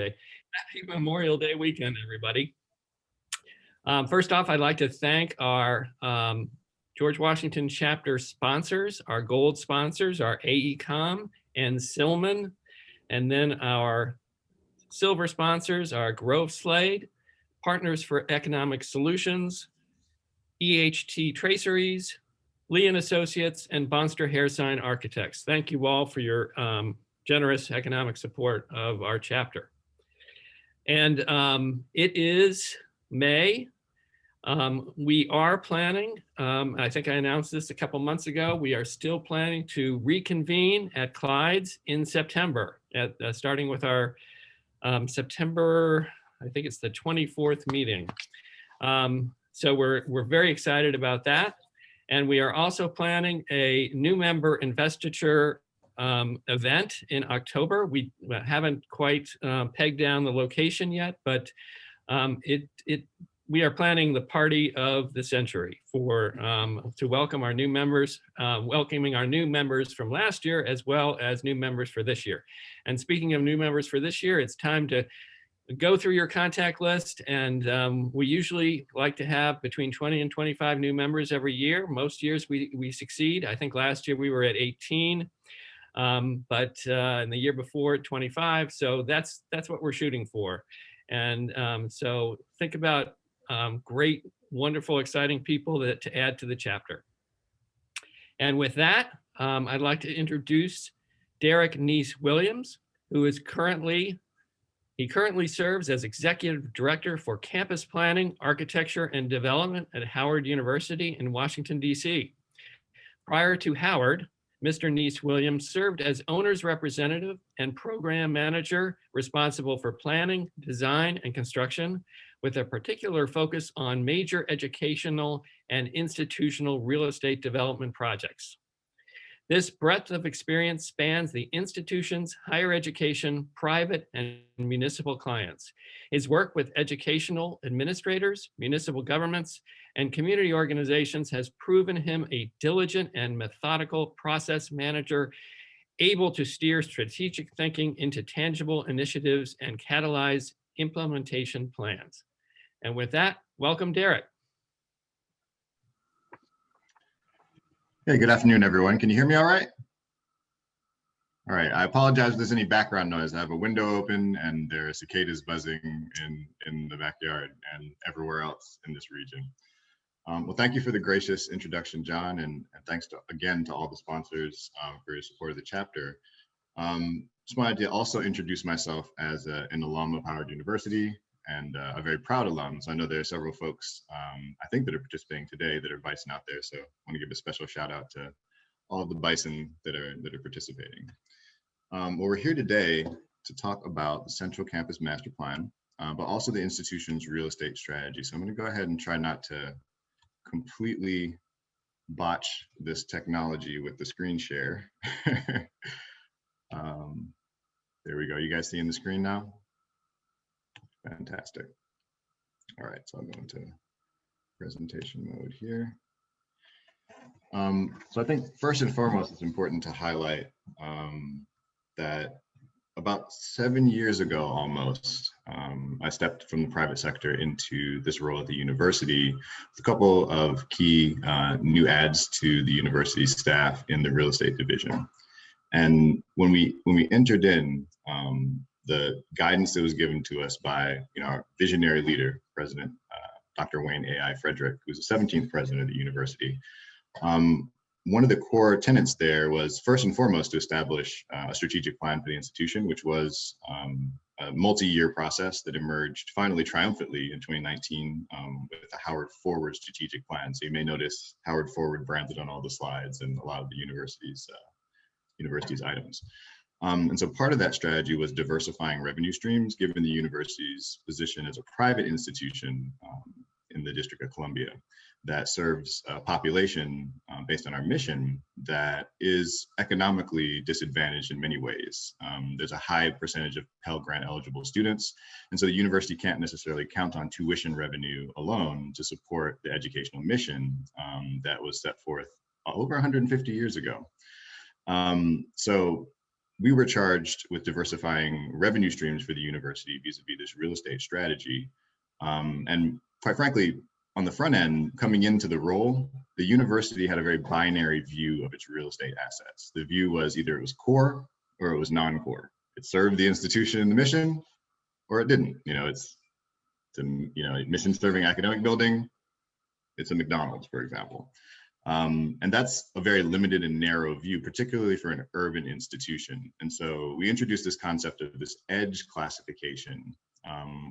Happy Memorial Day weekend, everybody. First off, I'd like to thank our George Washington chapter sponsors, our gold sponsors, our AECOM and Silman, and then our silver sponsors are Grove Slade, Partners for Economic Solutions, EHT Traceries, Lee and Associates, and Bonster Hairsign Architects. Thank you all for your generous economic support of our chapter. And it is May. We are planning, I think I announced this a couple months ago, we are still planning to reconvene at Clyde's in September, starting with our September, I think it's the 24th meeting. So we're very excited about that. And we are also planning a new member investiture event in October. We haven't quite pegged down the location yet, but we are planning the party of the century to welcome our new members, welcoming our new members from last year, as well as new members for this year. And speaking of new members for this year, it's time to go through your contact list. And we usually like to have between 20 and 25 new members every year. Most years we succeed. I think last year we were at 18. But in the year before 25, so that's what we're shooting for. And so think about great, wonderful, exciting people to add to the chapter. And with that, I'd like to introduce Derrek Neic-Williams, who is currently serves as Executive Director for Campus Planning, Architecture, and Development at Howard University in Washington, D.C. Prior to Howard, Mr. Neic-Williams served as owner's representative and program manager responsible for planning, design, and construction, with a particular focus on major educational and institutional real estate development projects. This breadth of experience spans the institution's higher education, private, and municipal clients. His work with educational administrators, municipal governments, and community organizations has proven him a diligent and methodical process manager, able to steer strategic thinking into tangible initiatives and catalyze implementation plans. And with that, welcome, Derrek. Hey, good afternoon, everyone. Can you hear me all right? All right, I apologize if there's any background noise. I have a window open and there are cicadas buzzing in the backyard and everywhere else in this region. Well, thank you for the gracious introduction, John, and thanks again to all the sponsors for your support of the chapter. Just wanted to also introduce myself as an alum of Howard University and a very proud alum. So I know there are several folks, I think, that are participating today that are bison out there. So I want to give a special shout out to all of the bison that are participating. Well, we're here today to talk about the Central Campus Master Plan, but also the institution's real estate strategy. So I'm going to go ahead and try not to completely botch this technology with the screen share. There we go. You guys seeing the screen now? Fantastic. All right, so I'll go into presentation mode here. So I think first and foremost, it's important to highlight that about 7 years ago almost, I stepped from the private sector into this role at the university with a couple of key new adds to the university staff in the real estate division. And when we entered in, the guidance that was given to us by our visionary leader, President Dr. Wayne A.I. Frederick, who was the 17th president of the university, one of the core tenets there was first and foremost to establish a strategic plan for the institution, which was a multi-year process that emerged finally triumphantly in 2019 with the Howard Forward strategic plan. So you may notice Howard Forward branded on all the slides and a lot of the university's items. And so part of that strategy was diversifying revenue streams, given the university's position as a private institution in the District of Columbia that serves a population based on our mission that is economically disadvantaged in many ways. There's a high percentage of Pell Grant eligible students, and so the university can't necessarily count on tuition revenue alone to support the educational mission that was set forth over 150 years ago. So we were charged with diversifying revenue streams for the university vis-a-vis this real estate strategy. And quite frankly, on the front end, coming into the role, the university had a very binary view of its real estate assets. The view was either it was core or it was non-core. It served the institution and the mission, or it didn't. It's a mission-serving academic building. It's a McDonald's, for example. And that's a very limited and narrow view, particularly for an urban institution. And so we introduced this concept of this edge classification,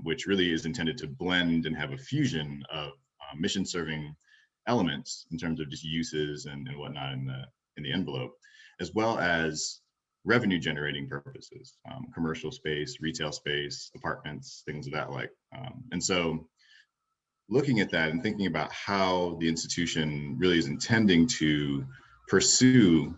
which really is intended to blend and have a fusion of mission-serving elements in terms of just uses and whatnot in the envelope, as well as revenue-generating purposes, commercial space, retail space, apartments, things of that like. And so looking at that and thinking about how the institution really is intending to pursue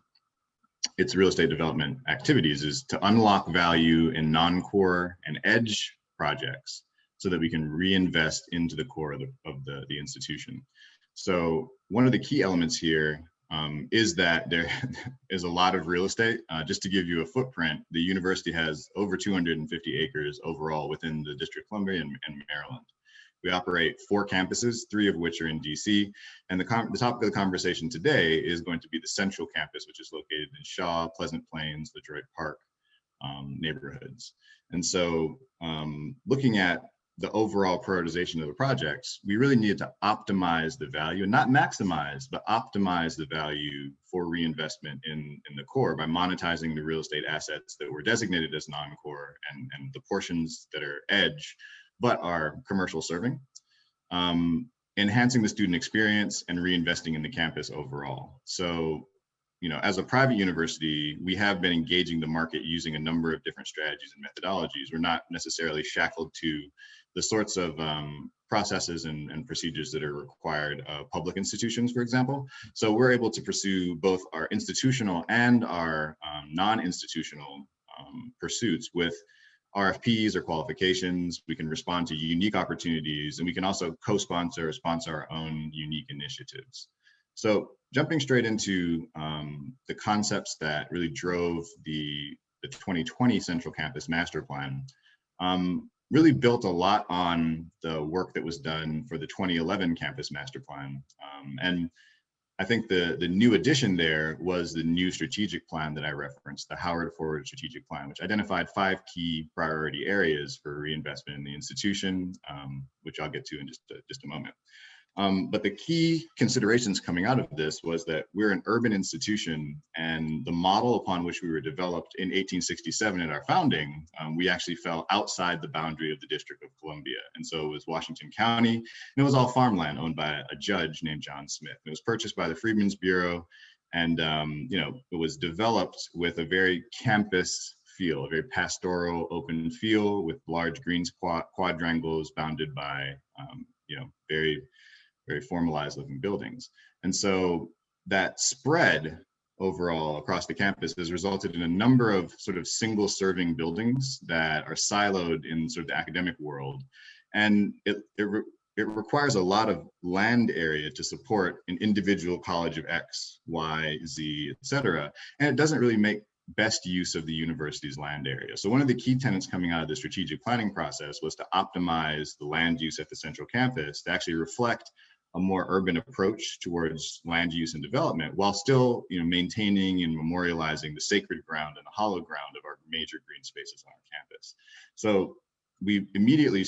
its real estate development activities is to unlock value in non-core and edge projects so that we can reinvest into the core of the institution. So one of the key elements here is that there is a lot of real estate. Just to give you a footprint, the university has over 250 acres overall within the District of Columbia and Maryland. We operate 4 campuses, 3 of which are in DC. And the topic of the conversation today is going to be the central campus, which is located in Shaw, Pleasant Plains, Detroit Park neighborhoods. And so looking at the overall prioritization of the projects, we really needed to optimize the value, and not maximize, but optimize the value for reinvestment in the core by monetizing the real estate assets that were designated as non-core and the portions that are edge, but are commercial serving, enhancing the student experience and reinvesting in the campus overall. So, as a private university, we have been engaging the market using a number of different strategies and methodologies. We're not necessarily shackled to the sorts of processes and procedures that are required of public institutions, for example. So we're able to pursue both our institutional and our non-institutional pursuits with RFPs or qualifications. We can respond to unique opportunities, and we can also co-sponsor or sponsor our own unique initiatives. So jumping straight into the concepts that really drove the 2020 Central Campus Master Plan, really built a lot on the work that was done for the 2011 Campus Master Plan. And I think the new addition there was the new strategic plan that I referenced, the Howard Forward Strategic Plan, which identified 5 key priority areas for reinvestment in the institution, which I'll get to in just a moment. But the key considerations coming out of this was that we're an urban institution, and the model upon which we were developed in 1867 at our founding, we actually fell outside the boundary of the District of Columbia. And so it was Washington County, and it was all farmland owned by a judge named John Smith. It was purchased by the Freedmen's Bureau, and it was developed with a very campus feel, a very pastoral, open feel with large greens quadrangles bounded by very formalized looking buildings. And so that spread overall across the campus has resulted in a number of sort of single serving buildings that are siloed in sort of the academic world. And it requires a lot of land area to support an individual college of X, Y, Z, et cetera. And it doesn't really make best use of the university's land area. So one of the key tenets coming out of the strategic planning process was to optimize the land use at the central campus to actually reflect a more urban approach towards land use and development, while still, maintaining and memorializing the sacred ground and the hollow ground of our major green spaces on our campus. So we immediately,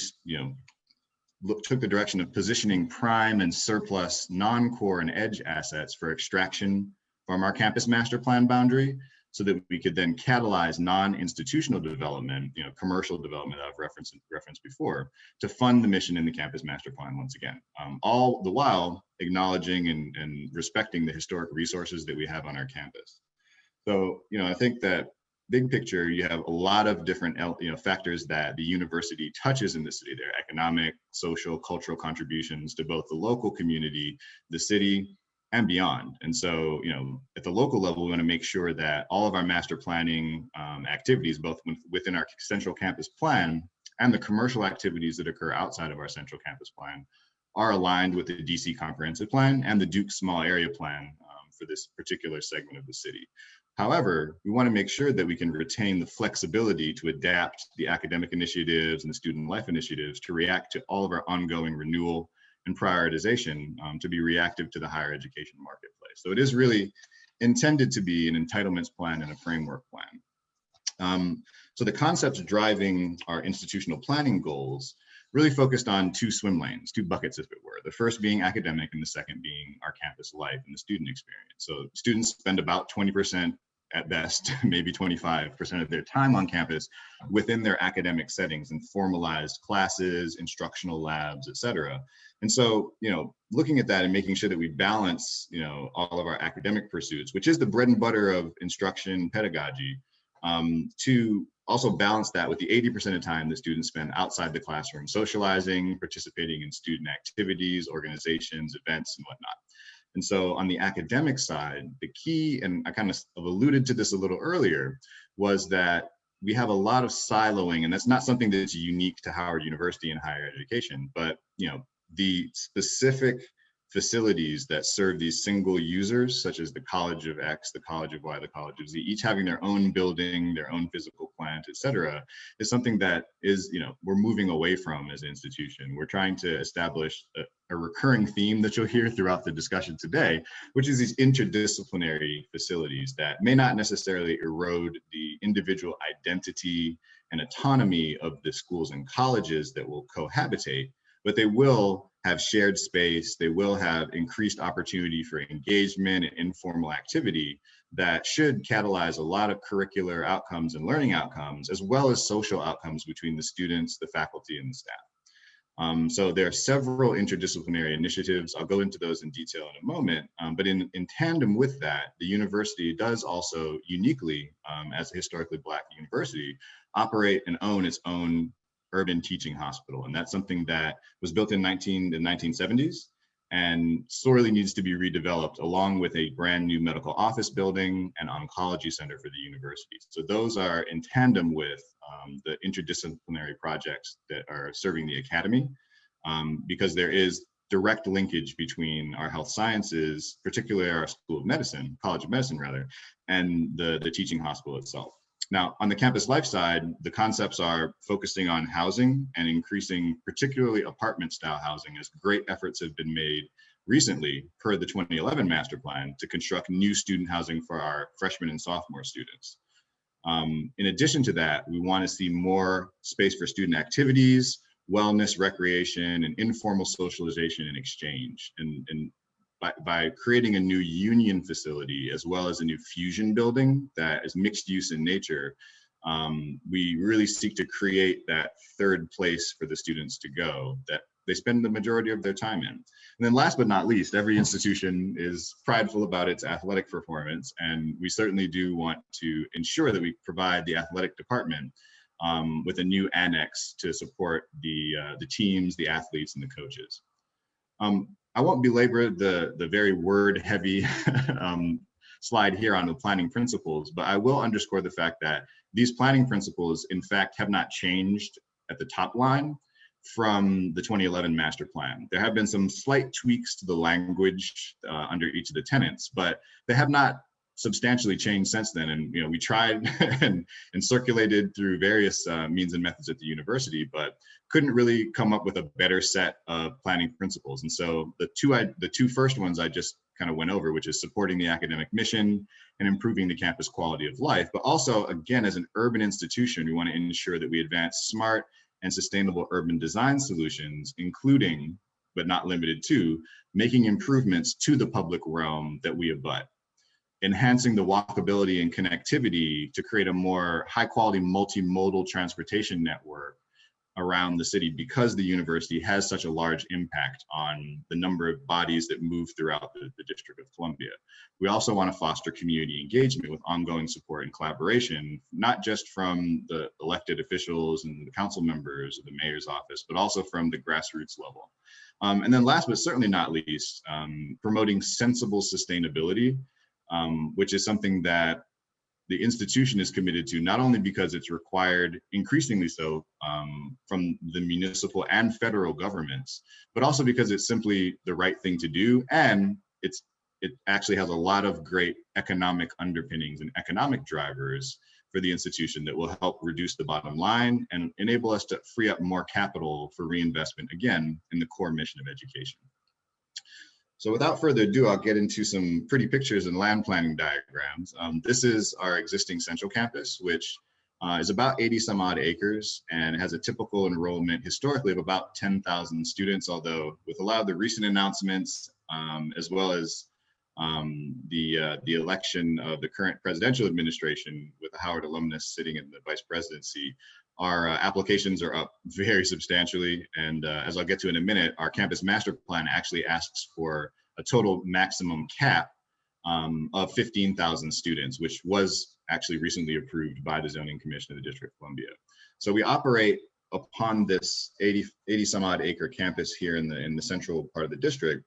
took the direction of positioning prime and surplus non-core and edge assets for extraction from our campus master plan boundary, so that we could then catalyze non-institutional development, commercial development that I've referenced before, to fund the mission in the campus master plan once again, all the while acknowledging and respecting the historic resources that we have on our campus. So, I think that big picture, you have a lot of different factors that the university touches in the city. There are economic, social, cultural contributions to both the local community, the city, and beyond. And so, at the local level, we want to make sure that all of our master planning activities, both within our central campus plan and the commercial activities that occur outside of our central campus plan, are aligned with the DC Comprehensive Plan and the Duke Small Area Plan for this particular segment of the city. However, we want to make sure that we can retain the flexibility to adapt the academic initiatives and the student life initiatives to react to all of our ongoing renewal and prioritization, to be reactive to the higher education marketplace. So it is really intended to be an entitlements plan and a framework plan. So the concepts driving our institutional planning goals really focused on two swim lanes, two buckets, if it were. The first being academic and the second being our campus life and the student experience. So students spend about 20% at best, maybe 25% of their time on campus within their academic settings and formalized classes, instructional labs, et cetera. And so, looking at that and making sure that we balance, all of our academic pursuits, which is the bread and butter of instruction pedagogy, to also balance that with the 80% of time that students spend outside the classroom, socializing, participating in student activities, organizations, events, and whatnot. And so on the academic side, the key, and I kind of alluded to this a little earlier, was that we have a lot of siloing, and that's not something that's unique to Howard University and higher education, but the specific facilities that serve these single users, such as the College of X, the College of Y, the College of Z, each having their own building, their own physical plant, et cetera, is something that is, we're moving away from as an institution. We're trying to establish a recurring theme that you'll hear throughout the discussion today, which is these interdisciplinary facilities that may not necessarily erode the individual identity and autonomy of the schools and colleges that will cohabitate, but they will have shared space, they will have increased opportunity for engagement and informal activity that should catalyze a lot of curricular outcomes and learning outcomes, as well as social outcomes between the students, the faculty, and the staff. So there are several interdisciplinary initiatives. I'll go into those in detail in a moment, but in tandem with that, the university does also uniquely, as a historically Black university, operate and own its own urban teaching hospital. And that's something that was built in the 1970s and sorely needs to be redeveloped, along with a brand new medical office building and oncology center for the university. So those are in tandem with the interdisciplinary projects that are serving the academy, because there is direct linkage between our health sciences, particularly our School of Medicine, College of Medicine rather, and the teaching hospital itself. Now, on the campus life side, the concepts are focusing on housing and increasing particularly apartment style housing, as great efforts have been made recently per the 2011 master plan to construct new student housing for our freshman and sophomore students. In addition to that, we want to see more space for student activities, wellness, recreation, and informal socialization and exchange. And by creating a new union facility, as well as a new fusion building that is mixed use in nature, we really seek to create that third place for the students to go that they spend the majority of their time in. And then last but not least, every institution is prideful about its athletic performance, and we certainly do want to ensure that we provide the athletic department with a new annex to support the teams, the athletes, and the coaches. I won't belabor the very word-heavy slide here on the planning principles, but I will underscore the fact that these planning principles, in fact, have not changed at the top line from the 2011 master plan. There have been some slight tweaks to the language under each of the tenets, but they have not substantially changed since then. And we tried and circulated through various means and methods at the university, but couldn't really come up with a better set of planning principles. And so the two first ones I just kind of went over, which is supporting the academic mission and improving the campus quality of life. But also, again, as an urban institution, we want to ensure that we advance smart and sustainable urban design solutions, including, but not limited to, making improvements to the public realm that we abut, enhancing the walkability and connectivity to create a more high quality multimodal transportation network around the city, because the university has such a large impact on the number of bodies that move throughout the District of Columbia. We also want to foster community engagement with ongoing support and collaboration, not just from the elected officials and the council members of the mayor's office, but also from the grassroots level. And then last but certainly not least, promoting sensible sustainability, which is something that the institution is committed to, not only because it's required increasingly so from the municipal and federal governments, but also because it's simply the right thing to do, and it's it actually has a lot of great economic underpinnings and economic drivers for the institution that will help reduce the bottom line and enable us to free up more capital for reinvestment, again, in the core mission of education. So without further ado, I'll get into some pretty pictures and land planning diagrams. This is our existing central campus, which is about 80 some odd acres, and it has a typical enrollment historically of about 10,000 students, although with a lot of the recent announcements, as well as the election of the current presidential administration with a Howard alumnus sitting in the vice presidency, our applications are up very substantially. And as I'll get to in a minute, our campus master plan actually asks for a total maximum cap of 15,000 students, which was actually recently approved by the Zoning Commission of the District of Columbia. So we operate upon this 80 some odd acre campus here in the central part of the district,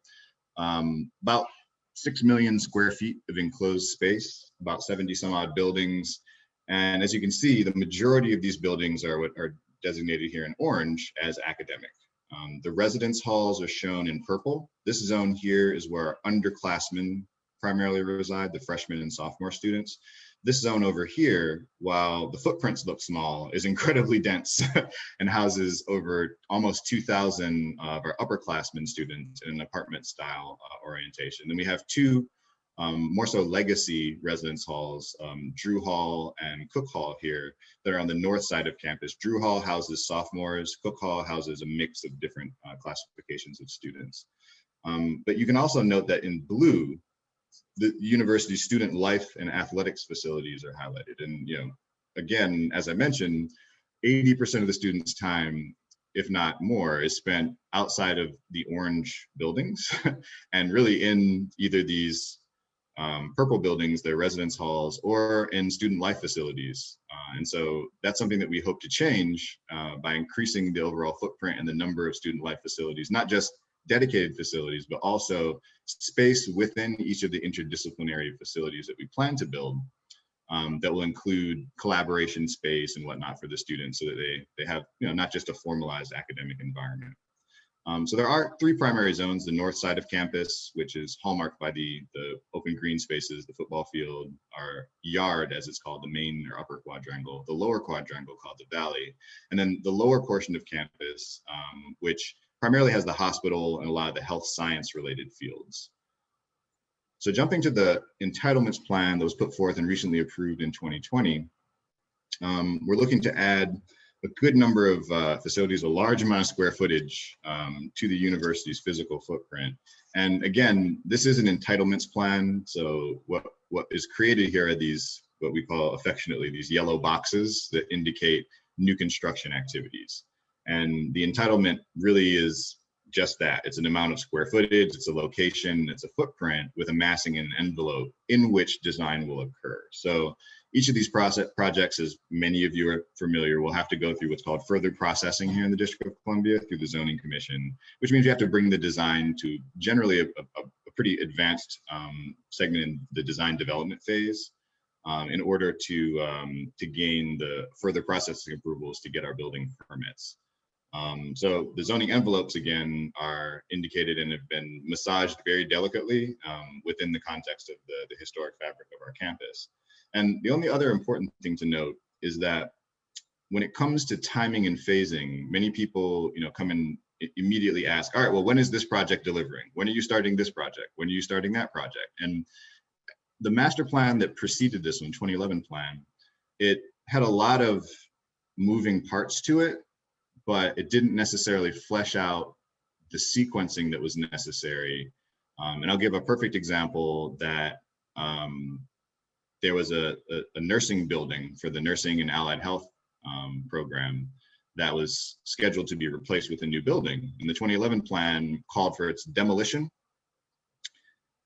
about 6 million square feet of enclosed space, about 70 some odd buildings. And as you can see, the majority of these buildings are what are designated here in orange as academic. The residence halls are shown in purple. This zone here is where our underclassmen primarily reside, the freshmen and sophomore students. This zone over here, while the footprints look small, is incredibly dense and houses over almost 2,000 of our upperclassmen students in an apartment style orientation. Then we have two more so legacy residence halls, Drew Hall and Cook Hall here, that are on the north side of campus. Drew Hall houses sophomores, Cook Hall houses a mix of different classifications of students. But you can also note that in blue, the university's student life and athletics facilities are highlighted. And, you know, again, as I mentioned, 80% of the students' time, if not more, is spent outside of the orange buildings and really in either these purple buildings, their residence halls, or in student life facilities. And so that's something that we hope to change by increasing the overall footprint and the number of student life facilities, not just dedicated facilities, but also space within each of the interdisciplinary facilities that we plan to build that will include collaboration space and whatnot for the students so that they have, you know, not just a formalized academic environment. So there are three primary zones: the north side of campus, which is hallmarked by the open green spaces, the football field, our yard, as it's called, the main or upper quadrangle, the lower quadrangle called the valley, and then the lower portion of campus, which primarily has the hospital and a lot of the health science related fields. So jumping to the entitlements plan that was put forth and recently approved in 2020, we're looking to add a good number of facilities, a large amount of square footage to the university's physical footprint. And again, this is an entitlements plan. So what is created here are these, what we call affectionately, these yellow boxes that indicate new construction activities. And the entitlement really is just that. It's an amount of square footage, it's a location, it's a footprint with a massing in an envelope in which design will occur. So each of these projects, as many of you are familiar, will have to go through what's called further processing here in the District of Columbia through the Zoning Commission, which means you have to bring the design to generally a pretty advanced segment in the design development phase in order to gain the further processing approvals to get our building permits. So the zoning envelopes, again, are indicated and have been massaged very delicately within the context of the historic fabric of our campus. And the only other important thing to note is that when it comes to timing and phasing, many people, you know, come and immediately ask, all right, well, when is this project delivering? When are you starting this project? When are you starting that project? And the master plan that preceded this one, 2011 plan, it had a lot of moving parts to it, but it didn't necessarily flesh out the sequencing that was necessary. And I'll give a perfect example that there was a nursing building for the nursing and allied health program that was scheduled to be replaced with a new building. And the 2011 plan called for its demolition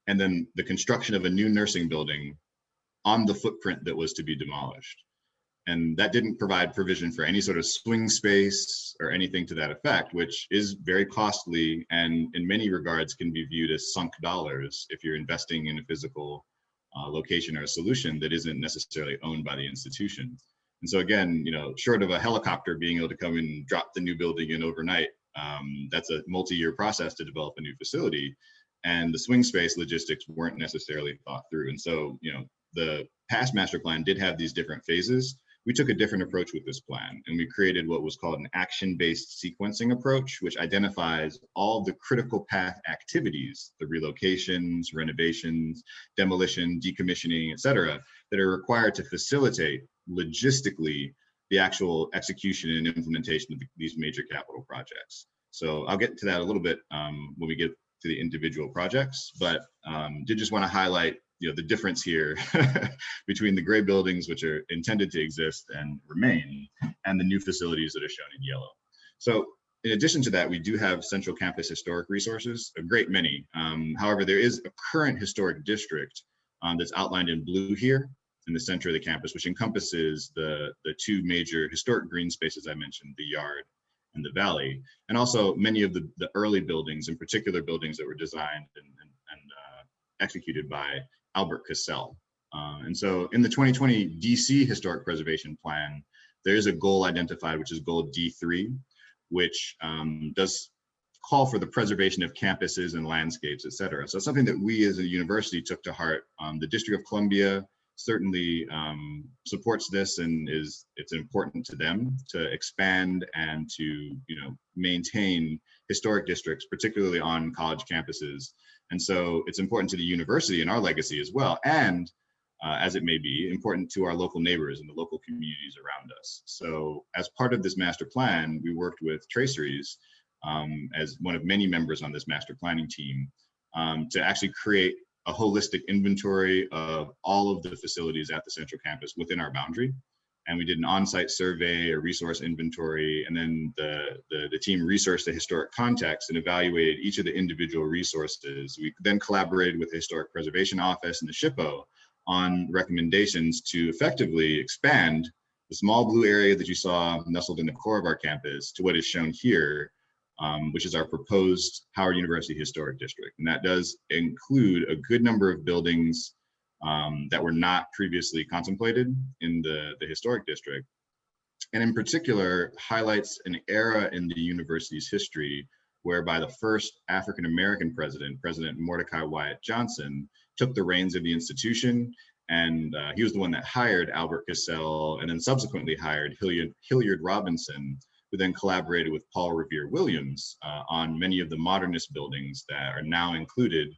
and then the construction of a new nursing building on the footprint that was to be demolished. And that didn't provide provision for any sort of swing space or anything to that effect, which is very costly and in many regards can be viewed as sunk dollars if you're investing in a physical location or a solution that isn't necessarily owned by the institution. And so again, you know, short of a helicopter being able to come and drop the new building in overnight, that's a multi-year process to develop a new facility. and the swing space logistics weren't necessarily thought through. And so, the past master plan did have these different phases. We took a different approach with this plan, and we created what was called an action-based sequencing approach, which identifies all the critical path activities, the relocations, renovations, demolition, decommissioning, et cetera, that are required to facilitate logistically the actual execution and implementation of these major capital projects. So I'll get to that a little bit when we get to the individual projects, but did just want to highlight the difference here between the gray buildings, which are intended to exist and remain, and the new facilities that are shown in yellow. So in addition to that, we do have central campus historic resources, a great many. However, there is a current historic district that's outlined in blue here in the center of the campus, which encompasses the two major historic green spaces I mentioned, the yard and the valley, and also many of the early buildings, in particular buildings that were designed and executed by Albert Cassell. And so in the 2020 DC Historic Preservation Plan, there is a goal identified, which is goal D3, which does call for the preservation of campuses and landscapes, et cetera. So it's something that we as a university took to heart. The District of Columbia certainly supports this, and it's important to them to expand and to maintain historic districts, particularly on college campuses. And so it's important to the university and our legacy as well, and as it may be, important to our local neighbors and the local communities around us. So as part of this master plan, we worked with Traceries as one of many members on this master planning team to actually create a holistic inventory of all of the facilities at the central campus within our boundary. And we did an on-site survey, a resource inventory, and then the team researched the historic context and evaluated each of the individual resources. We then collaborated with the Historic Preservation Office and the SHPO on recommendations to effectively expand the small blue area that you saw nestled in the core of our campus to what is shown here, which is our proposed Howard University Historic District. And that does include a good number of buildings that were not previously contemplated in the historic district. And in particular, highlights an era in the university's history whereby the first African-American president, President Mordecai Wyatt Johnson, took the reins of the institution. And he was the one that hired Albert Cassell and then subsequently hired Hilliard Robinson, who then collaborated with Paul Revere Williams on many of the modernist buildings that are now included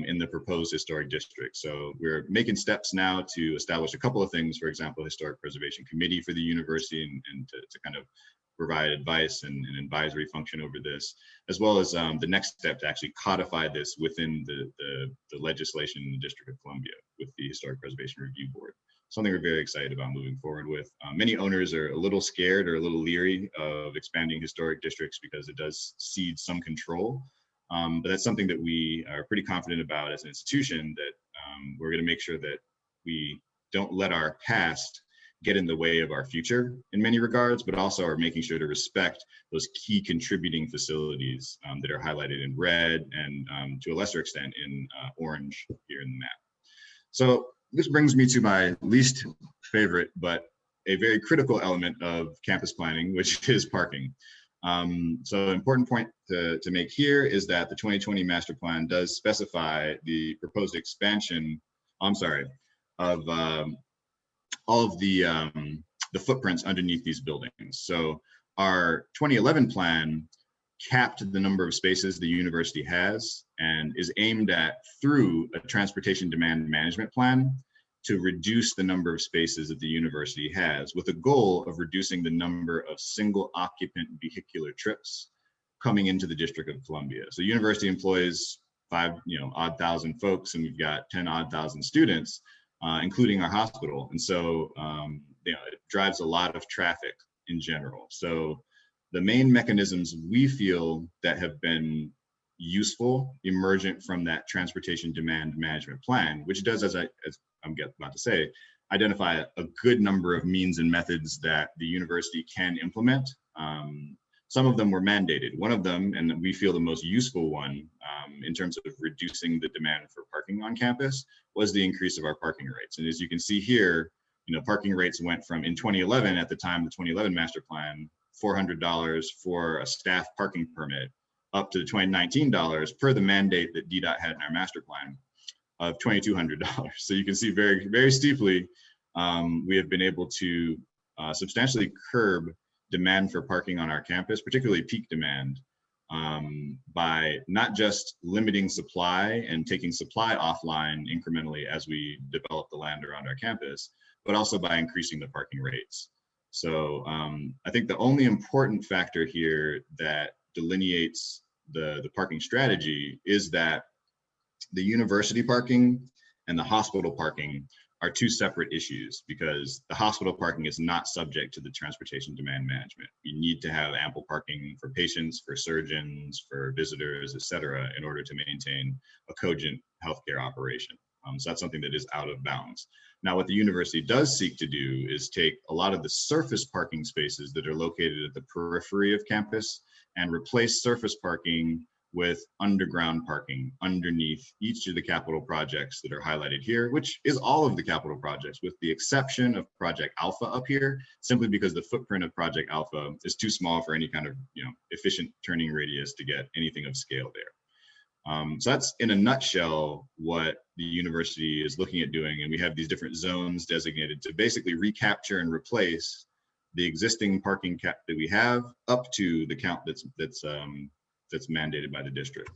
in the proposed historic district. So we're making steps now to establish a couple of things, for example, Historic Preservation Committee for the university and to kind of provide advice and an advisory function over this, as well as the next step to actually codify this within the legislation in the District of Columbia with the Historic Preservation Review Board. Something we're very excited about moving forward with. Many owners are a little scared or a little leery of expanding historic districts because it does cede some control. But that's something that we are pretty confident about as an institution, that we're going to make sure that we don't let our past get in the way of our future in many regards, but also are making sure to respect those key contributing facilities that are highlighted in red and to a lesser extent in orange here in the map. So this brings me to my least favorite, but a very critical element of campus planning, which is parking. So important point to make here is that the 2020 master plan does specify the proposed expansion, of all of the footprints underneath these buildings. So our 2011 plan capped the number of spaces the university has and is aimed at, through a transportation demand management plan, to reduce the number of spaces that the university has, with a goal of reducing the number of single occupant vehicular trips coming into the District of Columbia. So university employs 5,000 odd folks, and we've got 10,000 odd students, including our hospital. And so it drives a lot of traffic in general. So the main mechanisms we feel that have been useful emergent from that transportation demand management plan, which does, as I'm about to say, identify a good number of means and methods that the university can implement. Some of them were mandated. One of them, and we feel the most useful one in terms of reducing the demand for parking on campus, was the increase of our parking rates. And as you can see here, parking rates went from, in 2011, at the time, the 2011 master plan, $400 for a staff parking permit, up to the 2019 dollars per the mandate that DDOT had in our master plan of $2,200. So you can see very, very steeply, we have been able to substantially curb demand for parking on our campus, particularly peak demand, by not just limiting supply and taking supply offline incrementally as we develop the land around our campus, but also by increasing the parking rates. So I think the only important factor here that delineates the parking strategy is that the university parking and the hospital parking are two separate issues, because the hospital parking is not subject to the transportation demand management. You need to have ample parking for patients, for surgeons, for visitors, et cetera, in order to maintain a cogent healthcare operation. So that's something that is out of bounds. Now, what the university does seek to do is take a lot of the surface parking spaces that are located at the periphery of campus and replace surface parking with underground parking underneath each of the capital projects that are highlighted here, which is all of the capital projects, with the exception of Project Alpha up here, simply because the footprint of Project Alpha is too small for any kind of efficient turning radius to get anything of scale there. So that's in a nutshell what the university is looking at doing, and we have these different zones designated to basically recapture and replace the existing parking cap that we have up to the count that's mandated by the district.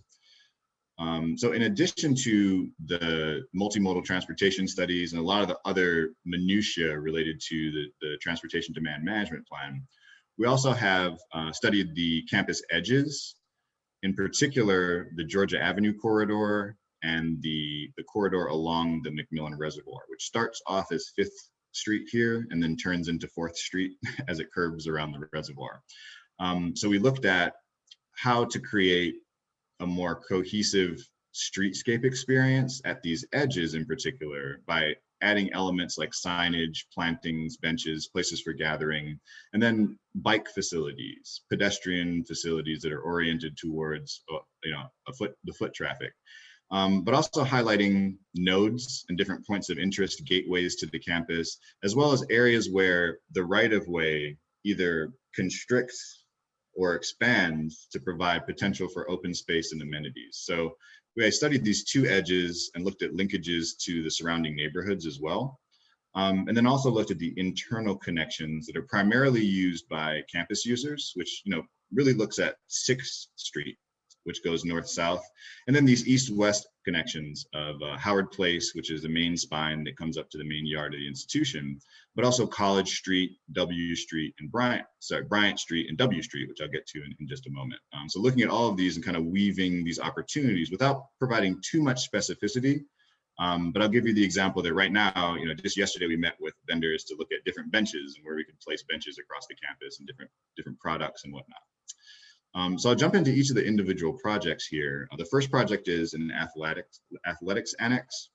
So in addition to the multimodal transportation studies and a lot of the other minutiae related to the transportation demand management plan, we also have studied the campus edges, in particular the Georgia Avenue corridor and the corridor along the McMillan Reservoir, which starts off as 5th Street here and then turns into 4th Street as it curves around the reservoir. So we looked at how to create a more cohesive streetscape experience at these edges in particular by adding elements like signage, plantings, benches, places for gathering, and then bike facilities, pedestrian facilities that are oriented towards the foot traffic. But also highlighting nodes and different points of interest, gateways to the campus, as well as areas where the right-of-way either constricts or expands to provide potential for open space and amenities. So we studied these two edges and looked at linkages to the surrounding neighborhoods as well. And then also looked at the internal connections that are primarily used by campus users, which really looks at 6th Street, which goes north-south, and then these east-west connections of Howard Place, which is the main spine that comes up to the main yard of the institution, but also College Street, W Street, and Bryant Street and W Street, which I'll get to in just a moment. So looking at all of these and kind of weaving these opportunities without providing too much specificity, but I'll give you the example that right now, just yesterday we met with vendors to look at different benches and where we could place benches across the campus and different products and whatnot. So I'll jump into each of the individual projects here. The first project is an athletics annex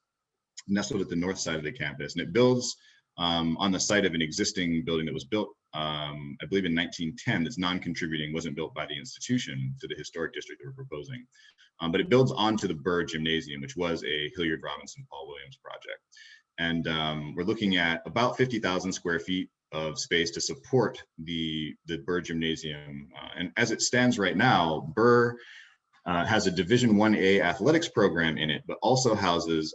nestled at the north side of the campus, and it builds on the site of an existing building that was built, I believe in 1910, that's non-contributing, wasn't built by the institution to the historic district that we're proposing. But it builds onto the Burr Gymnasium, which was a Hilliard Robinson Paul Williams project. And we're looking at about 50,000 square feet of space to support the Burr Gymnasium. And as it stands right now, Burr has a Division 1A athletics program in it, but also houses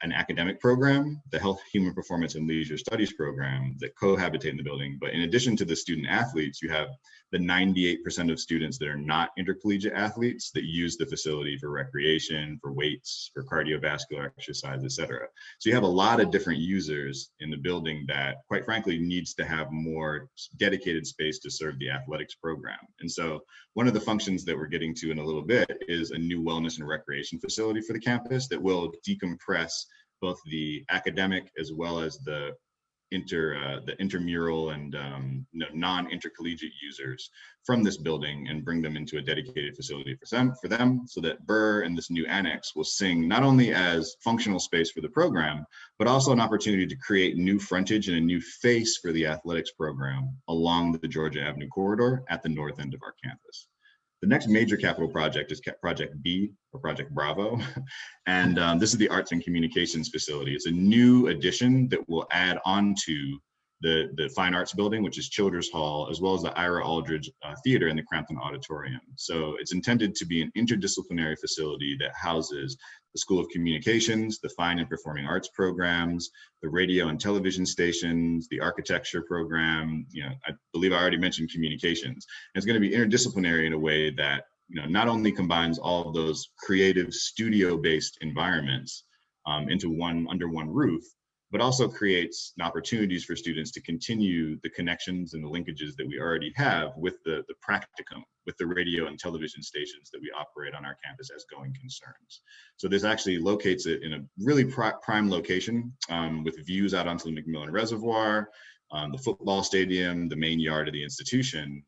an academic program, the Health, Human Performance, and Leisure Studies program that cohabitate in the building. But in addition to the student athletes, you have the 98% of students that are not intercollegiate athletes that use the facility for recreation, for weights, for cardiovascular exercise, et cetera. So you have a lot of different users in the building that, quite frankly, needs to have more dedicated space to serve the athletics program. And so one of the functions that we're getting to in a little bit is a new wellness and recreation facility for the campus that will decompress both the academic as well as the intramural and non-intercollegiate users from this building and bring them into a dedicated facility for them, so that Burr and this new annex will sing not only as functional space for the program, but also an opportunity to create new frontage and a new face for the athletics program along the Georgia Avenue corridor at the north end of our campus. The next major capital project is Project B, or Project Bravo. And this is the Arts and Communications facility. It's a new addition that will add on to the Fine Arts Building, which is Childers Hall, as well as the Ira Aldridge Theater and the Crampton Auditorium. So it's intended to be an interdisciplinary facility that houses the School of Communications, the Fine and Performing Arts programs, the radio and television stations, the architecture program. I believe I already mentioned communications. And it's going to be interdisciplinary in a way that not only combines all of those creative studio-based environments under one roof, but also creates opportunities for students to continue the connections and the linkages that we already have with the practicum, with the radio and television stations that we operate on our campus as going concerns. So this actually locates it in a really prime location with views out onto the McMillan Reservoir, the football stadium, the main yard of the institution,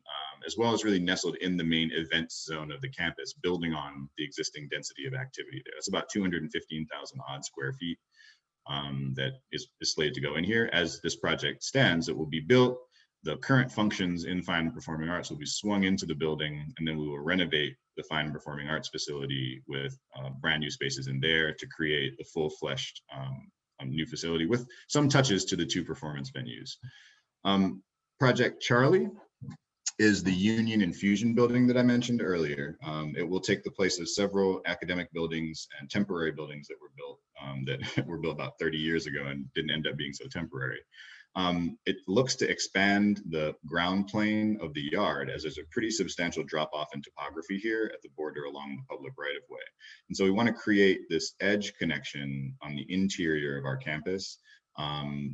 as well as really nestled in the main events zone of the campus, building on the existing density of activity there. It's about 215,000 odd square feet. That is slated to go in here. As this project stands, it will be built. The current functions in Fine and Performing Arts will be swung into the building, and then we will renovate the Fine and Performing Arts facility with brand new spaces in there to create a full-fleshed new facility with some touches to the two performance venues. Project Charlie is the Union and Fusion building that I mentioned earlier. It will take the place of several academic buildings and temporary buildings that were built about 30 years ago and didn't end up being so temporary. It looks to expand the ground plane of the yard, as there's a pretty substantial drop off in topography here at the border along the public right of way. And so we want to create this edge connection on the interior of our campus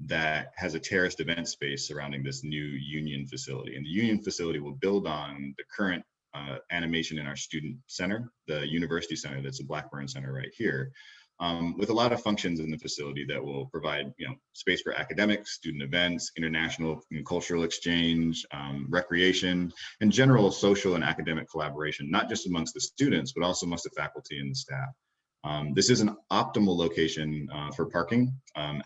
that has a terraced event space surrounding this new Union facility. And the Union facility will build on the current animation in our student center, the University Center, that's the Blackburn Center right here, with a lot of functions in the facility that will provide space for academics, student events, international and cultural exchange, recreation, and general social and academic collaboration, not just amongst the students, but also amongst the faculty and the staff. This is an optimal location for parking,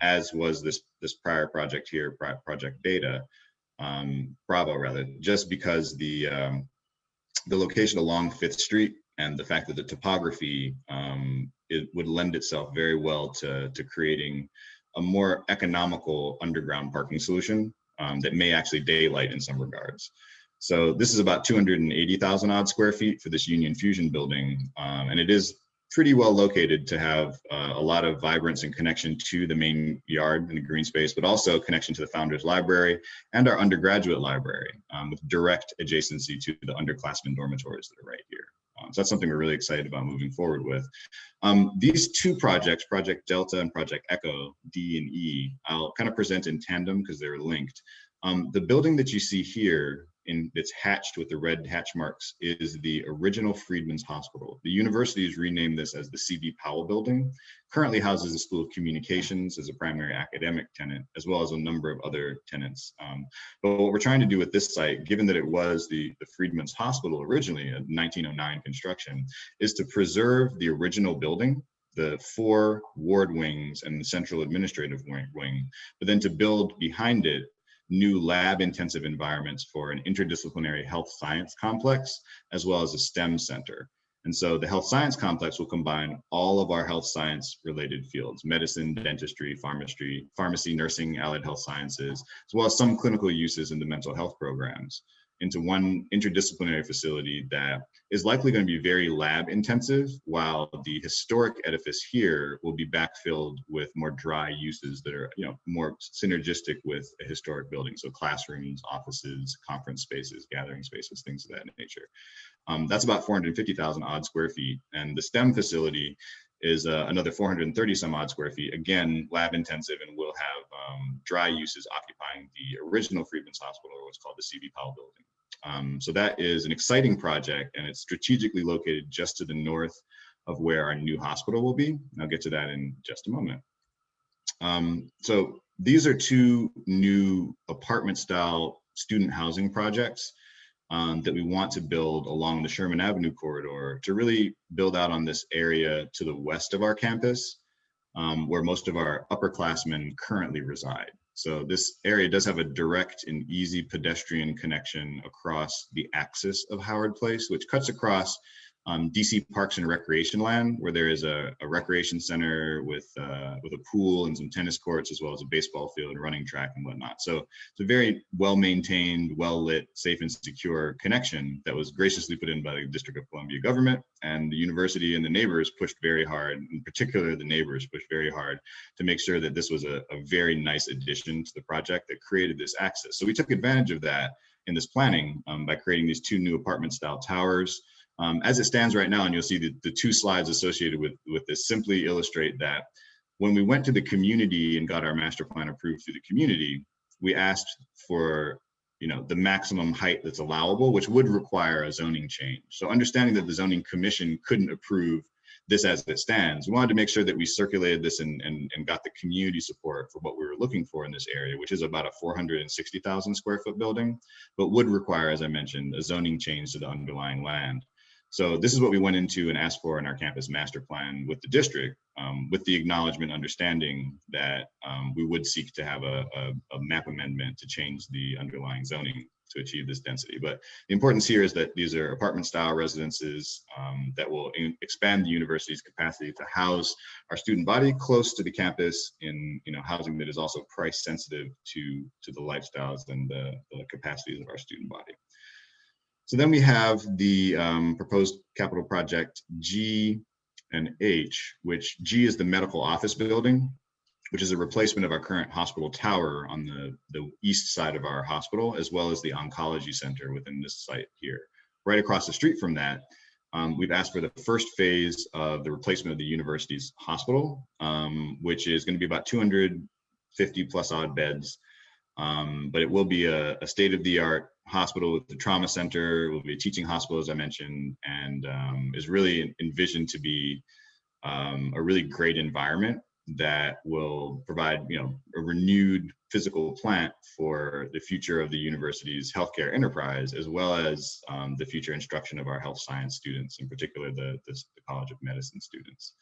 as was this prior project here, Project Beta, Bravo rather, just because the location along 5th Street and the fact that the topography, it would lend itself very well to creating a more economical underground parking solution that may actually daylight in some regards. So this is about 280,000 odd square feet for this Union Fusion building, and it is pretty well located to have a lot of vibrance and connection to the main yard and the green space, but also connection to the Founders Library and our undergraduate library with direct adjacency to the underclassmen dormitories that are right here. So that's something we're really excited about moving forward with. These two projects, Project Delta and Project Echo, D and E, I'll kind of present in tandem because they're linked. The building that you see here that's hatched with the red hatch marks is the original Freedmen's Hospital. The university has renamed this as the C.B. Powell Building. Currently houses the School of Communications as a primary academic tenant, as well as a number of other tenants. But what we're trying to do with this site, given that it was the Freedmen's Hospital originally, a 1909 construction, is to preserve the original building, the 4 ward wings and the central administrative wing, but then to build behind it new lab-intensive environments for an interdisciplinary health science complex, as well as a STEM center. And so the health science complex will combine all of our health science related fields, medicine, dentistry, pharmacy, nursing, allied health sciences, as well as some clinical uses in the mental health programs, into one interdisciplinary facility that is likely going to be very lab intensive, while the historic edifice here will be backfilled with more dry uses that are more synergistic with a historic building. So classrooms, offices, conference spaces, gathering spaces, things of that nature. That's about 450,000 odd square feet. And the STEM facility is another 430 some odd square feet, again, lab intensive, and will have dry uses occupying the original Freedmen's Hospital, or what's called the C.B. Powell Building. So that is an exciting project, and it's strategically located just to the north of where our new hospital will be. And I'll get to that in just a moment. So these are 2 new apartment style student housing projects that we want to build along the Sherman Avenue corridor to really build out on this area to the west of our campus, where most of our upperclassmen currently reside. So this area does have a direct and easy pedestrian connection across the axis of Howard Place, which cuts across DC Parks and Recreation land, where there is a recreation center with a pool and some tennis courts, as well as a baseball field, running track, and whatnot. So it's a very well-maintained, well-lit, safe and secure connection that was graciously put in by the District of Columbia government, and the university and the neighbors pushed very hard. In particular, the neighbors pushed very hard to make sure that this was a very nice addition to the project that created this access. So we took advantage of that in this planning by creating these 2 new apartment-style towers. As it stands right now, and you'll see the 2 slides associated with this simply illustrate that when we went to the community and got our master plan approved through the community, we asked for the maximum height that's allowable, which would require a zoning change. So understanding that the zoning commission couldn't approve this as it stands, we wanted to make sure that we circulated this and got the community support for what we were looking for in this area, which is about a 460,000 square foot building, but would require, as I mentioned, a zoning change to the underlying land. So this is what we went into and asked for in our campus master plan with the district, with the acknowledgement, understanding that we would seek to have a map amendment to change the underlying zoning to achieve this density. But the importance here is that these are apartment style residences that will expand the university's capacity to house our student body close to the campus in housing that is also price sensitive to the lifestyles and the capacities of our student body. So then we have the proposed capital project G and H, which G is the medical office building, which is a replacement of our current hospital tower on the east side of our hospital, as well as the oncology center within this site here. Right across the street from that, we've asked for the first phase of the replacement of the university's hospital, which is going to be about 250 plus odd beds. But it will be a state-of-the-art hospital with the trauma center. It will be a teaching hospital, as I mentioned, and is really envisioned to be a really great environment that will provide, a renewed physical plant for the future of the university's healthcare enterprise, as well as the future instruction of our health science students, in particular the College of Medicine students.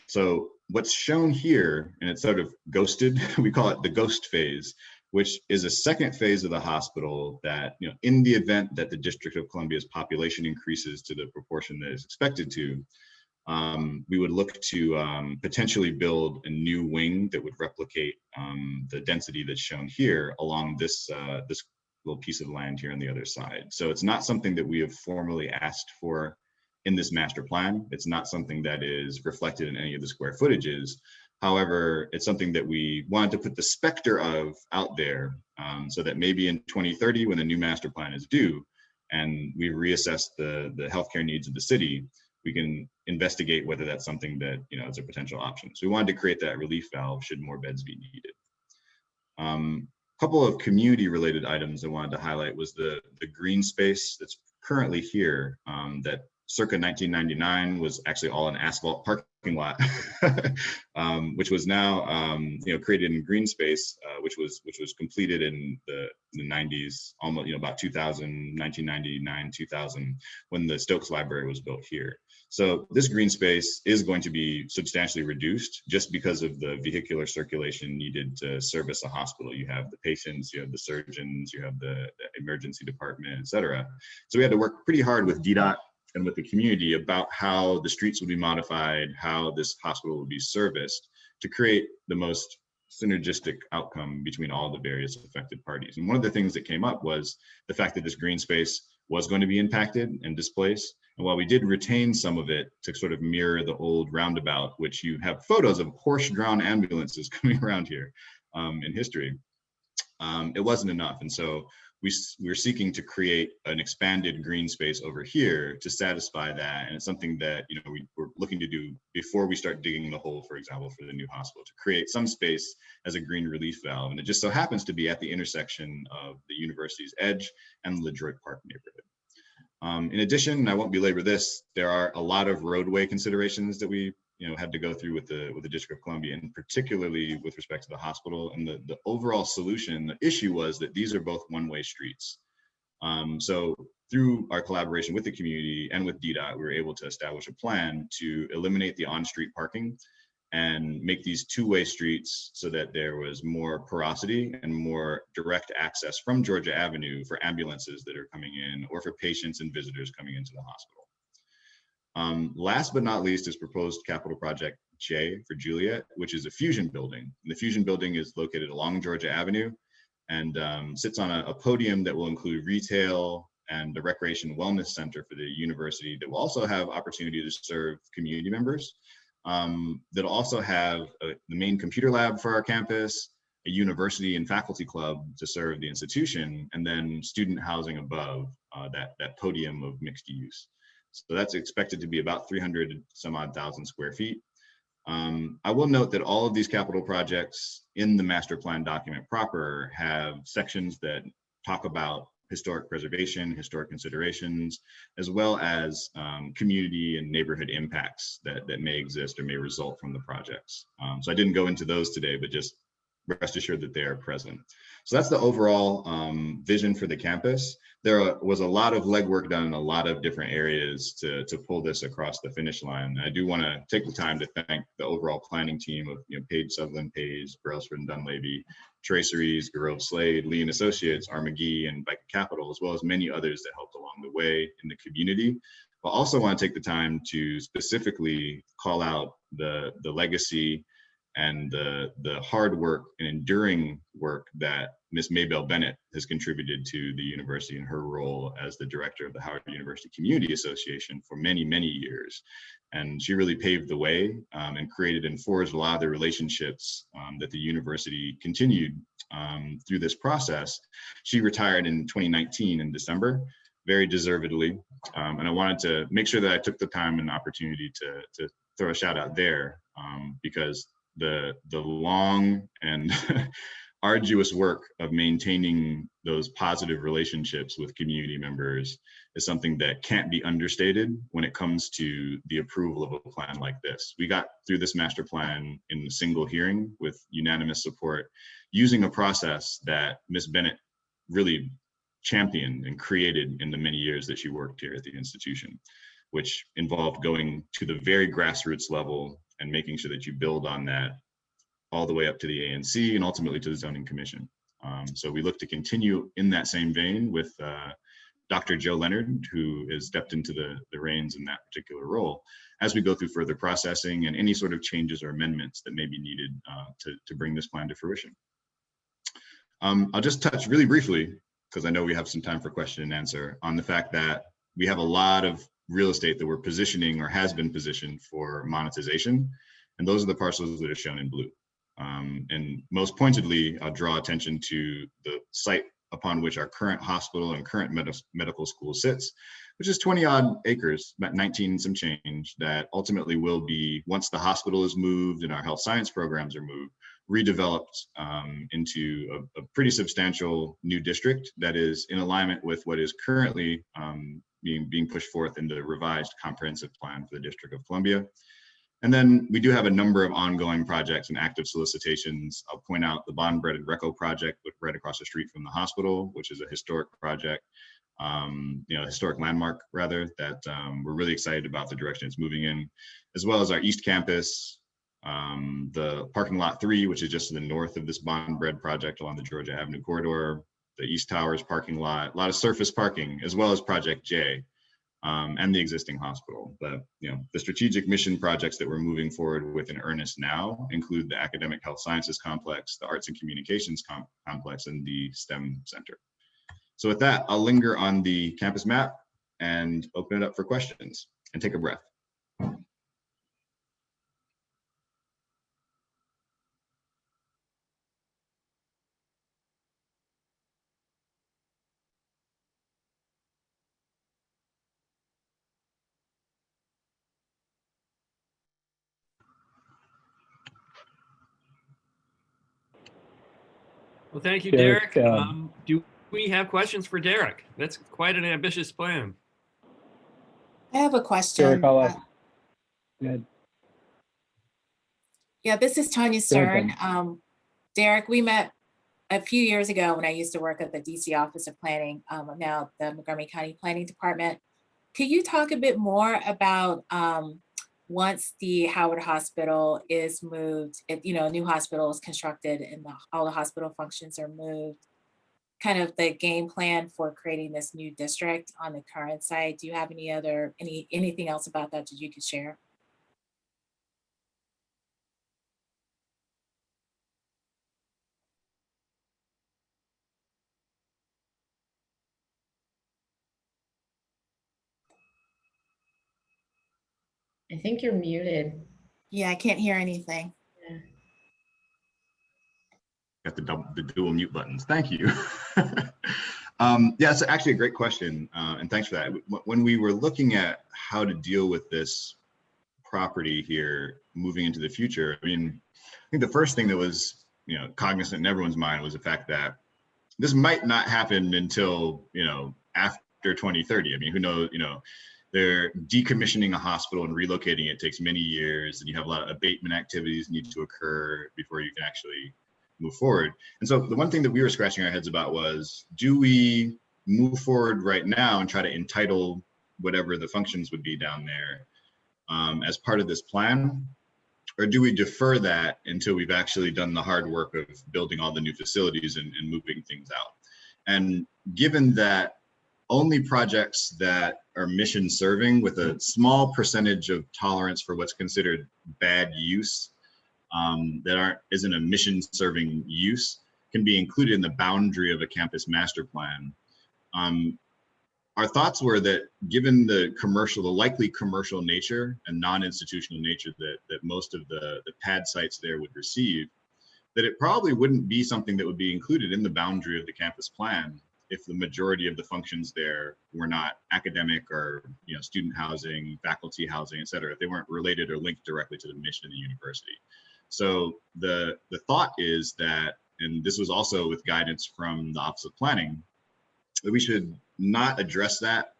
So what's shown here, and it's sort of ghosted, we call it the ghost phase, which is a second phase of the hospital that, in the event that the District of Columbia's population increases to the proportion that is expected to, we would look to potentially build a new wing that would replicate the density that's shown here along this little piece of land here on the other side. So it's not something that we have formally asked for in this master plan. It's not something that is reflected in any of the square footages. However, it's something that we wanted to put the specter of out there so that maybe in 2030, when the new master plan is due and we reassess the healthcare needs of the city, we can investigate whether that's something that is a potential option. So we wanted to create that relief valve should more beds be needed. A couple of community related items I wanted to highlight was the green space that's currently here that circa 1999 was actually all an asphalt parking lot, which was now created in green space, which was completed in the 90s, almost about 2000, 1999, 2000, when the Stokes Library was built here. So this green space is going to be substantially reduced just because of the vehicular circulation needed to service a hospital. You have the patients, you have the surgeons, you have the emergency department, et cetera. So we had to work pretty hard with DDOT and with the community about how the streets would be modified, how this hospital would be serviced to create the most synergistic outcome between all the various affected parties. And one of the things that came up was the fact that this green space was going to be impacted and displaced. And while we did retain some of it to sort of mirror the old roundabout, which you have photos of horse-drawn ambulances coming around here in history, it wasn't enough. And so we're seeking to create an expanded green space over here to satisfy that. And it's something that we're looking to do before we start digging the hole, for example, for the new hospital, to create some space as a green relief valve. And it just so happens to be at the intersection of the university's edge and the LaDroit Park neighborhood. In addition, I won't belabor this, there are a lot of roadway considerations that we had to go through with the District of Columbia, and particularly with respect to the hospital. And the overall solution, the issue was that these are both one-way streets. So through our collaboration with the community and with DDOT, we were able to establish a plan to eliminate the on-street parking and make these two-way streets so that there was more porosity and more direct access from Georgia Avenue for ambulances that are coming in or for patients and visitors coming into the hospital. Last but not least is proposed capital project J for Juliet, which is a fusion building. And the fusion building is located along Georgia Avenue and sits on a podium that will include retail and the recreation wellness center for the university that will also have opportunity to serve community members. That'll also have the main computer lab for our campus, a university and faculty club to serve the institution, and then student housing above that podium of mixed use. So that's expected to be about 300 some odd thousand square feet. I will note that all of these capital projects in the master plan document proper have sections that talk about historic preservation, historic considerations, as well as community and neighborhood impacts that may exist or may result from the projects. So I didn't go into those today, but just rest assured that they are present. So that's the overall vision for the campus. There was a lot of legwork done in a lot of different areas to pull this across the finish line. I do want to take the time to thank the overall planning team of Page Sutherland Page, Brailsford and Dunleavy, Traceries, Garove Slade, Lee and Associates, R. McGee, and Bike Capital, as well as many others that helped along the way in the community. But also want to take the time to specifically call out the legacy and the hard work and enduring work that Ms. Maybelle Bennett has contributed to the university in her role as the director of the Howard University Community Association for many, many years. And she really paved the way and created and forged a lot of the relationships that the university continued through this process. She retired in 2019 in December, very deservedly. And I wanted to make sure that I took the time and opportunity to throw a shout out there because the long and arduous work of maintaining those positive relationships with community members is something that can't be understated when it comes to the approval of a plan like this. We got through this master plan in a single hearing with unanimous support, using a process that Ms. Bennett really championed and created in the many years that she worked here at the institution, which involved going to the very grassroots level and making sure that you build on that all the way up to the ANC and ultimately to the Zoning Commission. So we look to continue in that same vein with Dr. Joe Leonard, who has stepped into the reins in that particular role as we go through further processing and any sort of changes or amendments that may be needed to bring this plan to fruition. I'll just touch really briefly, because I know we have some time for question and answer, on the fact that we have a lot of real estate that we're positioning or has been positioned for monetization. And those are the parcels that are shown in blue. And most pointedly, I'll draw attention to the site upon which our current hospital and current medical school sits, which is 20 odd acres, about 19 some change, that ultimately will be, once the hospital is moved and our health science programs are moved, redeveloped into a pretty substantial new district that is in alignment with what is currently being pushed forth in the revised comprehensive plan for the District of Columbia. And then we do have a number of ongoing projects and active solicitations. I'll point out the Bond Bread and Reco project right across the street from the hospital, which is a historic project, historic landmark rather, that we're really excited about the direction it's moving in, as well as our East Campus, the parking lot 3, which is just to the north of this Bond Bread project along the Georgia Avenue corridor, the East Towers parking lot, a lot of surface parking, as well as Project J. And the existing hospital. But the strategic mission projects that we're moving forward with in earnest now include the Academic Health Sciences Complex, the Arts and Communications Complex, and the STEM Center. So with that, I'll linger on the campus map and open it up for questions and take a breath. Well, thank you, Derek. Do we have questions for Derek? That's quite an ambitious plan. I have a question. Derek, I'll ask. Go ahead. Yeah, this is Tanya Stern. Derek, we met a few years ago when I used to work at the DC Office of Planning, now the Montgomery County Planning Department. Could you talk a bit more about once the Howard Hospital is moved, a new hospital is constructed and all the hospital functions are moved, kind of the game plan for creating this new district on the current site. Do you have anything else about that you could share? I think you're muted. Yeah, I can't hear anything. Yeah. Got the dual mute buttons. Thank you. Yeah, it's actually a great question, and thanks for that. When we were looking at how to deal with this property here moving into the future, I mean, I think the first thing that was cognizant in everyone's mind was the fact that this might not happen until after 2030. I mean, who knows? They're decommissioning a hospital and relocating it takes many years, and you have a lot of abatement activities need to occur before you can actually move forward. And so the one thing that we were scratching our heads about was, do we move forward right now and try to entitle whatever the functions would be down there as part of this plan? Or do we defer that until we've actually done the hard work of building all the new facilities and moving things out? And given that only projects that are mission serving with a small percentage of tolerance for what's considered bad use that isn't a mission serving use can be included in the boundary of a campus master plan. Our thoughts were that given the likely commercial nature and non-institutional nature that most of the pad sites there would receive, that it probably wouldn't be something that would be included in the boundary of the campus plan if the majority of the functions there were not academic or student housing, faculty housing, et cetera, if they weren't related or linked directly to the mission of the university. So the thought is that, and this was also with guidance from the Office of Planning, that we should not address that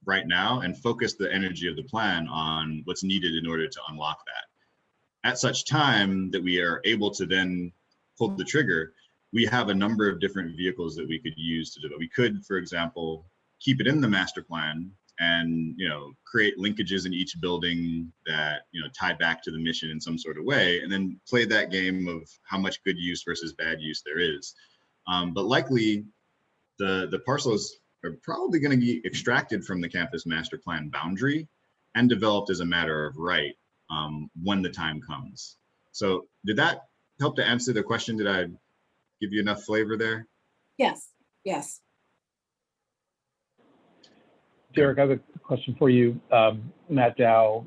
right now and focus the energy of the plan on what's needed in order to unlock that. At such time that we are able to then pull the trigger, we have a number of different vehicles that we could use to do it. We could, for example, keep it in the master plan and create linkages in each building that tie back to the mission in some sort of way, and then play that game of how much good use versus bad use there is. But likely, the parcels are probably going to be extracted from the campus master plan boundary and developed as a matter of right when the time comes. So did that help to answer the question? Did I give you enough flavor there? Yes, yes. Derrek, I have a question for you, Matt Dow.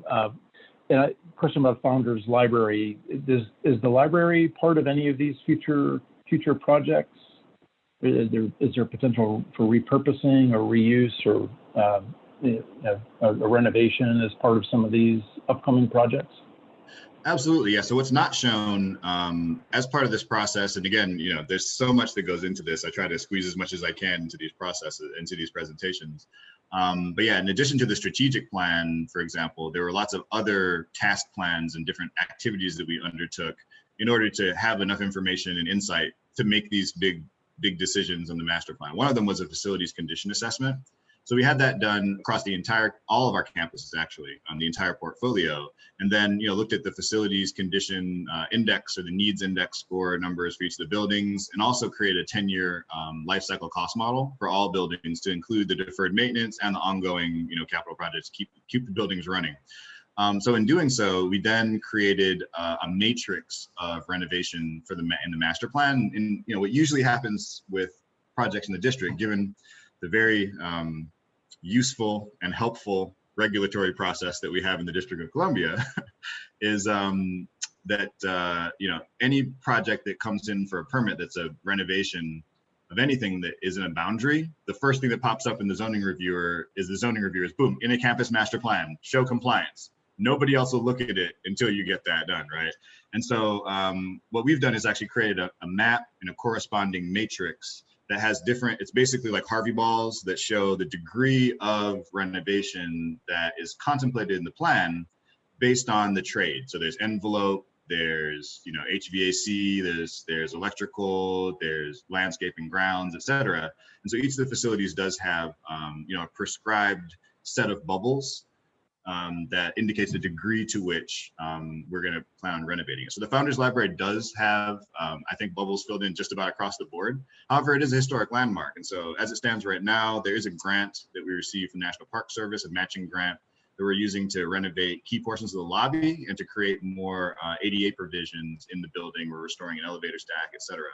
And a question about Founders Library. Is the library part of any of these future projects? Is there potential for repurposing or reuse or a renovation as part of some of these upcoming projects? Absolutely, yeah. So what's not shown as part of this process, and again, there's so much that goes into this. I try to squeeze as much as I can into these processes, into these presentations. But yeah, in addition to the strategic plan, for example, there were lots of other task plans and different activities that we undertook in order to have enough information and insight to make these big decisions on the master plan. One of them was a facilities condition assessment. So we had that done across all of our campuses, actually, on the entire portfolio, and then looked at the facilities condition index or the needs index score numbers for each of the buildings, and also created a 10-year life cycle cost model for all buildings to include the deferred maintenance and the ongoing capital projects to keep the buildings running. So in doing so, we then created a matrix of renovation in the master plan. And what usually happens with projects in the district, given the very useful and helpful regulatory process that we have in the District of Columbia, is that any project that comes in for a permit that's a renovation of anything that is in a boundary, the first thing that pops up in the zoning reviewer is boom, in a campus master plan, show compliance. Nobody else will look at it until you get that done, right? And so what we've done is actually created a map and a corresponding matrix that has it's basically like Harvey balls that show the degree of renovation that is contemplated in the plan based on the trade. So there's envelope, there's HVAC, there's electrical, there's landscaping, grounds, et cetera. And so each of the facilities does have a prescribed set of bubbles that indicates the degree to which we're going to plan on renovating it. So the Founders Library does have, I think, bubbles filled in just about across the board. However, it is a historic landmark. And so as it stands right now, there is a grant that we received from National Park Service, a matching grant that we're using to renovate key portions of the lobby and to create more ADA provisions in the building. We're restoring an elevator stack, et cetera.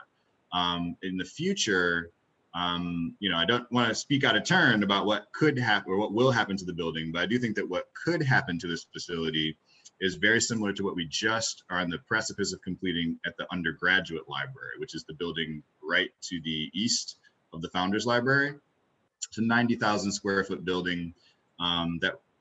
In the future, I don't want to speak out of turn about what could happen or what will happen to the building, but I do think that what could happen to this facility is very similar to what we just are on the precipice of completing at the undergraduate library, which is the building right to the east of the Founders Library. It's a 90,000 square foot building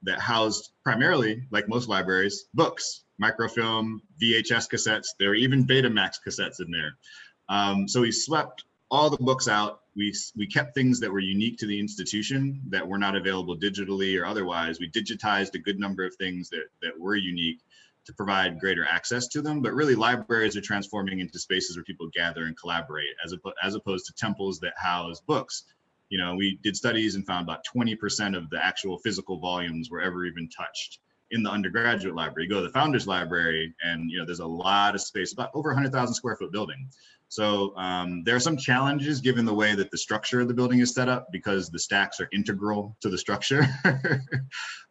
that housed primarily, like most libraries, books, microfilm, VHS cassettes. There were even Betamax cassettes in there. So we swept all the books out. We kept things that were unique to the institution that were not available digitally or otherwise. We digitized a good number of things that were unique to provide greater access to them. But really, libraries are transforming into spaces where people gather and collaborate, as opposed to temples that house books. We did studies and found about 20% of the actual physical volumes were ever even touched in the undergraduate library. You go to the Founders Library and there's a lot of space, about over 100,000 square foot building. So there are some challenges given the way that the structure of the building is set up, because the stacks are integral to the structure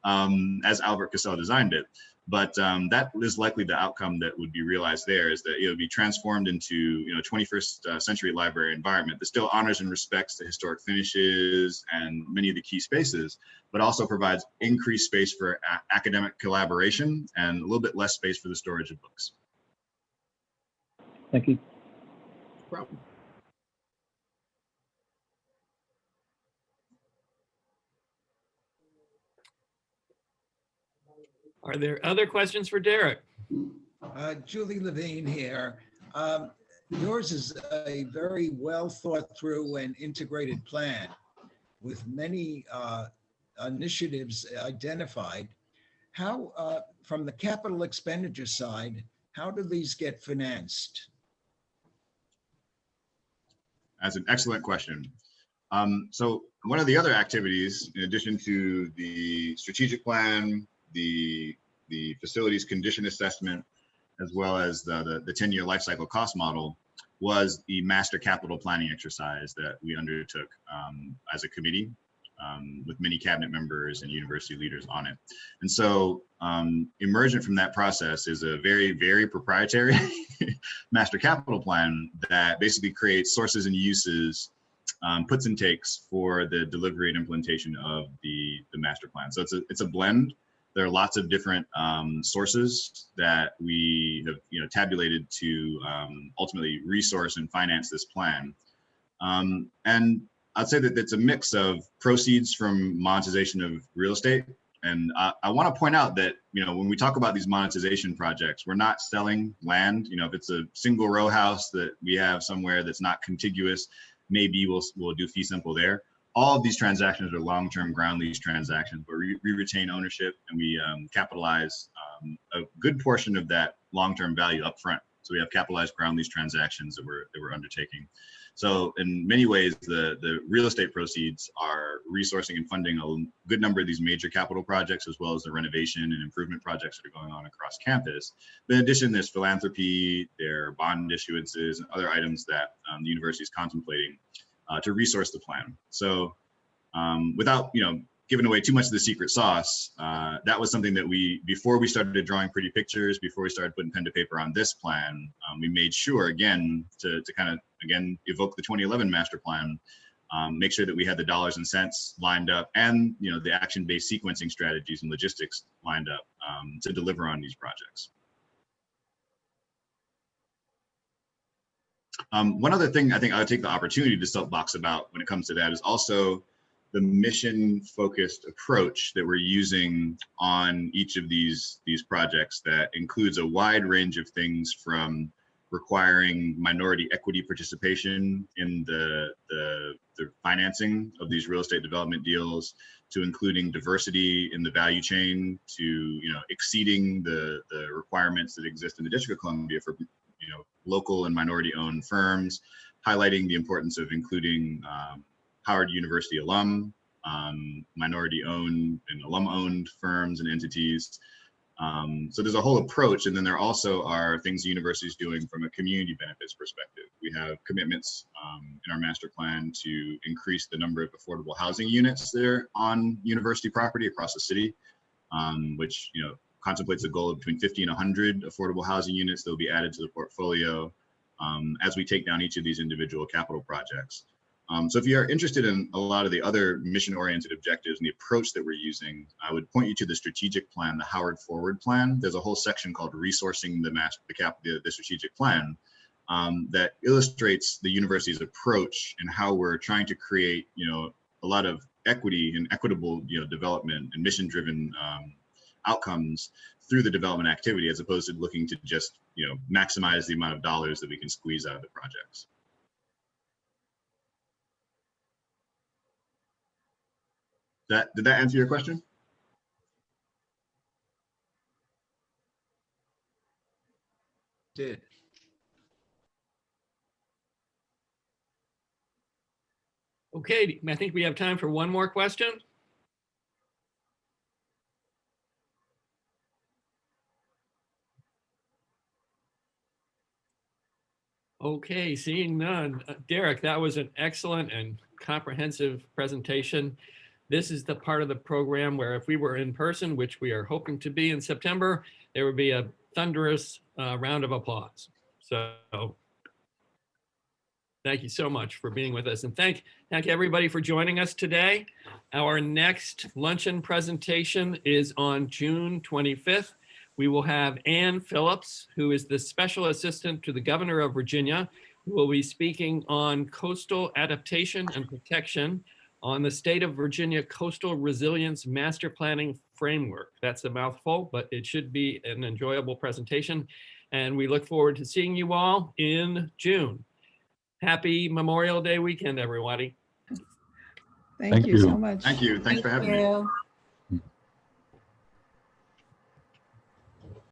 as Albert Cassell designed it. But that is likely the outcome that would be realized there, is that it would be transformed into 21st century library environment that still honors and respects the historic finishes and many of the key spaces, but also provides increased space for academic collaboration and a little bit less space for the storage of books. Thank you. No problem. Are there other questions for Derrek? Julie Levine here. Yours is a very well thought through and integrated plan with many initiatives identified. How, from the capital expenditure side, how do these get financed? That's an excellent question. So one of the other activities, in addition to the strategic plan, the facilities condition assessment, as well as the 10-year life cycle cost model, was the master capital planning exercise that we undertook as a committee with many cabinet members and university leaders on it. And so emergent from that process is a very, very proprietary master capital plan that basically creates sources and uses, puts and takes for the delivery and implementation of the master plan. So it's a blend. There are lots of different sources that we have tabulated to ultimately resource and finance this plan. And I'd say that it's a mix of proceeds from monetization of real estate. And I want to point out that, when we talk about these monetization projects, we're not selling land. If it's a single row house that we have somewhere that's not contiguous, maybe we'll do fee simple there. All of these transactions are long-term ground lease transactions, but we retain ownership and we capitalize a good portion of that long-term value up front. So we have capitalized ground lease transactions that we're undertaking. So in many ways, the real estate proceeds are resourcing and funding a good number of these major capital projects, as well as the renovation and improvement projects that are going on across campus. But in addition, there's philanthropy, there are bond issuances, and other items that the university is contemplating to resource the plan. So without giving away too much of the secret sauce, that was something that before we started drawing pretty pictures, before we started putting pen to paper on this plan, we made sure again to kind of evoke the 2011 master plan, make sure that we had the dollars and cents lined up, and the action-based sequencing strategies and logistics lined up to deliver on these projects. One other thing I think I would take the opportunity to soapbox about when it comes to that is also the mission-focused approach that we're using on each of these projects that includes a wide range of things, from requiring minority equity participation in the financing of these real estate development deals, to including diversity in the value chain, to exceeding the requirements that exist in the District of Columbia for local and minority owned firms, highlighting the importance of including Howard University alum minority-owned and alum-owned firms and entities. So there's a whole approach, and then there also are things the university is doing from a community benefits perspective. We have commitments in our master plan to increase the number of affordable housing units that are on university property across the city, which contemplates a goal of between 50 and 100 affordable housing units that will be added to the portfolio as we take down each of these individual capital projects. So if you are interested in a lot of the other mission-oriented objectives and the approach that we're using, I would point you to the strategic plan, the Howard Forward Plan. There's a whole section called Resourcing the Strategic Plan that illustrates the university's approach and how we're trying to create, a lot of equity and equitable, development and mission-driven outcomes through the development activity, as opposed to looking to just, maximize the amount of dollars that we can squeeze out of the projects. Did that answer your question? Did. Okay, I think we have time for one more question. Okay, seeing none. Derrek, that was an excellent and comprehensive presentation. This is the part of the program where if we were in person, which we are hoping to be in September, there would be a thunderous round of applause. So thank you so much for being with us, and thank everybody for joining us today. Our next luncheon presentation is on June 25th. We will have Ann Phillips, who is the Special Assistant to the Governor of Virginia, who will be speaking on coastal adaptation and protection on the State of Virginia Coastal Resilience Master Planning Framework. That's a mouthful, but it should be an enjoyable presentation. And we look forward to seeing you all in June. Happy Memorial Day weekend, everybody. Thank you so much. Thank you. Thanks for having me.